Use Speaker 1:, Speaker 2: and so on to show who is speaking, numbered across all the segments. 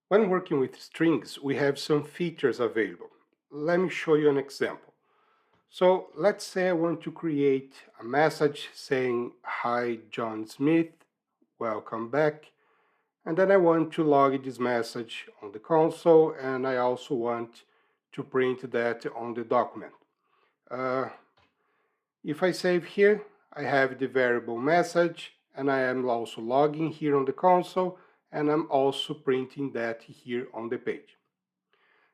Speaker 1: When working with strings, we have some features available. Let me show you an example. So let's say I want to create a message saying, "Hi, John Smith, welcome back." And then I want to log this message on the console, and I also want to print that on the document. Uh, if I save here, I have the variable message, and I am also logging here on the console, and I'm also printing that here on the page.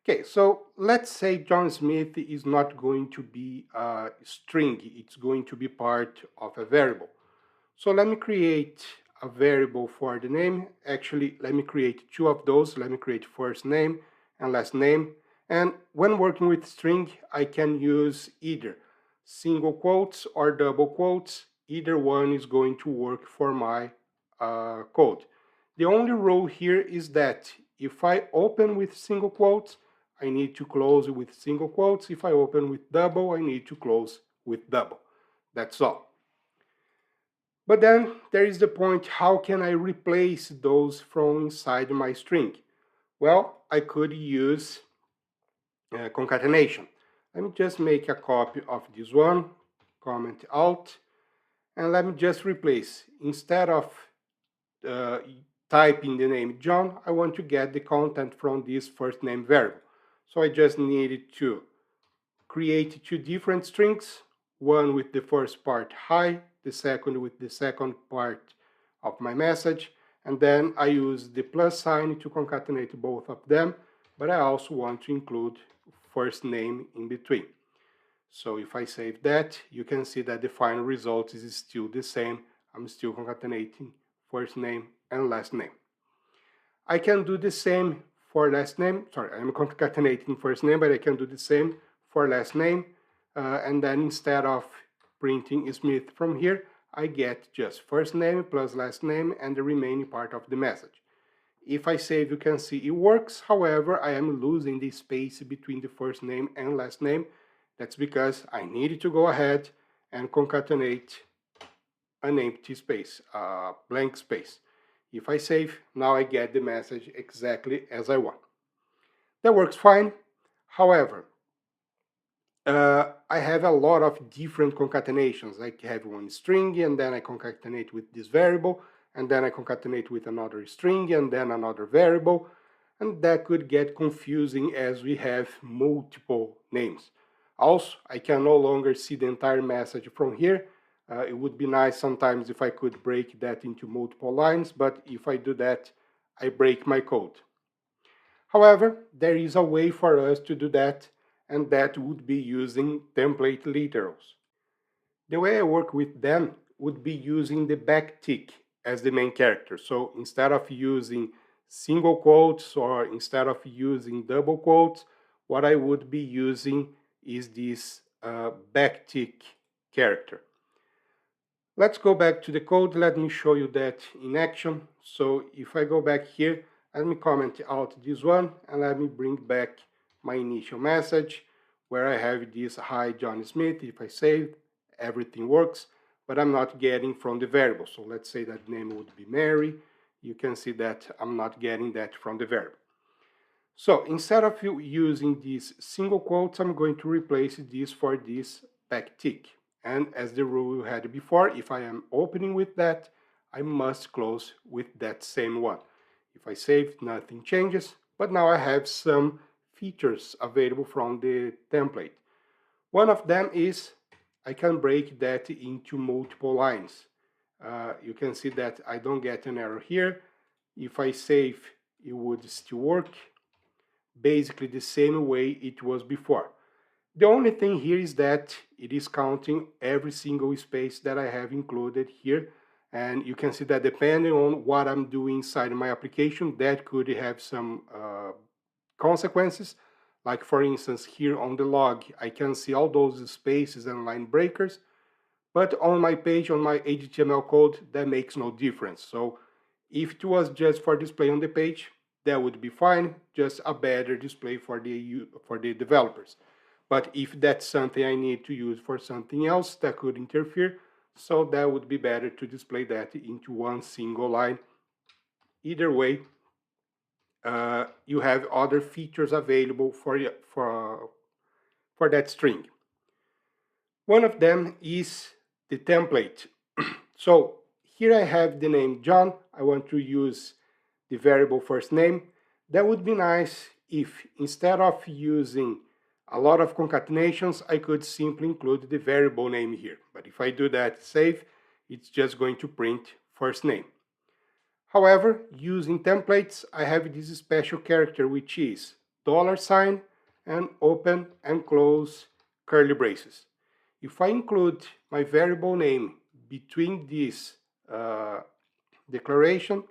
Speaker 1: Okay, so let's say John Smith is not going to be a string, it's going to be part of a variable. So let me create a variable for the name. Actually, let me create two of those. Let me create first name and last name. And when working with string, I can use either single quotes or double quotes. Either one is going to work for my code. The only rule here is that if I open with single quotes, I need to close with single quotes. If I open with double, I need to close with double. That's all. But then there is the point, how can I replace those from inside my string? Well, I could use concatenation. Let me just make a copy of this one, comment Alt, and let me just replace. Instead of uh, typing the name John, I want to get the content from this first name variable. So I just needed to create two different strings, one with the first part hi, the second with the second part of my message, and then I use the plus sign to concatenate both of them, but I also want to include first name in between. So if I save that, you can see that the final result is still the same. I'm still concatenating first name and last name. I can do the same for last name. Sorry, I'm concatenating first name, but I can do the same for last name. And then instead of printing Smith from here, I get just first name plus last name and the remaining part of the message. If I save, you can see it works. However, I am losing the space between the first name and last name. That's because I needed to go ahead and concatenate an empty space, a blank space. If I save, now I get the message exactly as I want. That works fine. However, I have a lot of different concatenations. I have one string, and then I concatenate with this variable, and then I concatenate with another string, and then another variable, and that could get confusing as we have multiple names. Also, I can no longer see the entire message from here. It would be nice sometimes if I could break that into multiple lines, but if I do that, I break my code. However, there is a way for us to do that, and that would be using template literals. The way I work with them would be using the backtick as the main character. So instead of using single quotes or instead of using double quotes, what I would be using is this backtick character. Let's go back to the code. Let me show you that in action. So if I go back here, let me comment out this one and let me bring back my initial message where I have this hi John Smith. If I save, everything works, but I'm not getting from the variable. So let's say that name would be Mary. You can see that I'm not getting that from the variable. So instead of using these single quotes, I'm going to replace this for this backtick. And as the rule we had before, if I am opening with that, I must close with that same one. If I save, nothing changes, but now I have some features available from the template. One of them is I can break that into multiple lines. You can see that I don't get an error here. If I save, it would still work basically the same way it was before. The only thing here is that it is counting every single space that I have included here, and you can see that depending on what I'm doing inside my application, that could have some consequences. Like for instance, here on the log, I can see all those spaces and line breakers, but on my page, on my HTML code, that makes no difference. So if it was just for display on the page, that would be fine, just a better display for the developers. But if that's something I need to use for something else, that could interfere, so that would be better to display that into one single line. Either way, you have other features available for that string. One of them is the template. So here I have the name John. I want to use the variable first name. That would be nice if instead of using a lot of concatenations, I could simply include the variable name here. But if I do that save, it's just going to print first name. However, using templates, I have this special character which is $sign and open and close curly braces. If I include my variable name between this declaration,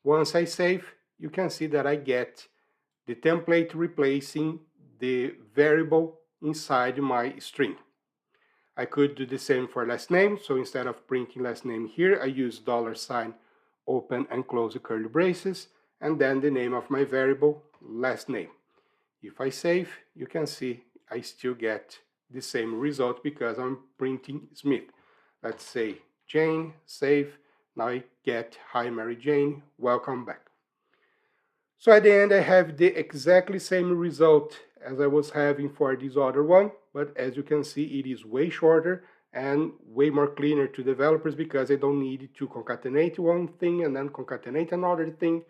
Speaker 1: once I save, you can see that I get the template replacing the variable inside my string. I could do the same for last name, so instead of printing last name here, I use $sign, open and close the curly braces, and then the name of my variable, last name. If I save, you can see I still get the same result because I'm printing Smith. Let's say Jane, save. Now I get hi Mary Jane, welcome back. So at the end I have the exactly same result as I was having for this other one, but as you can see it is way shorter and way more cleaner to developers because I don't need to concatenate one thing and then concatenate another thing.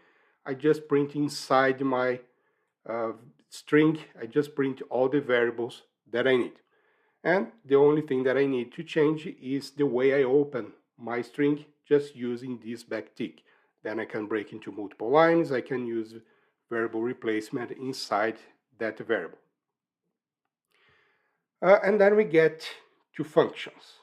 Speaker 1: I just print inside my string, I just print all the variables that I need. And the only thing that I need to change is the way I open my string, just using this backtick. Then I can break into multiple lines, I can use variable replacement inside that variable. And then we get to functions.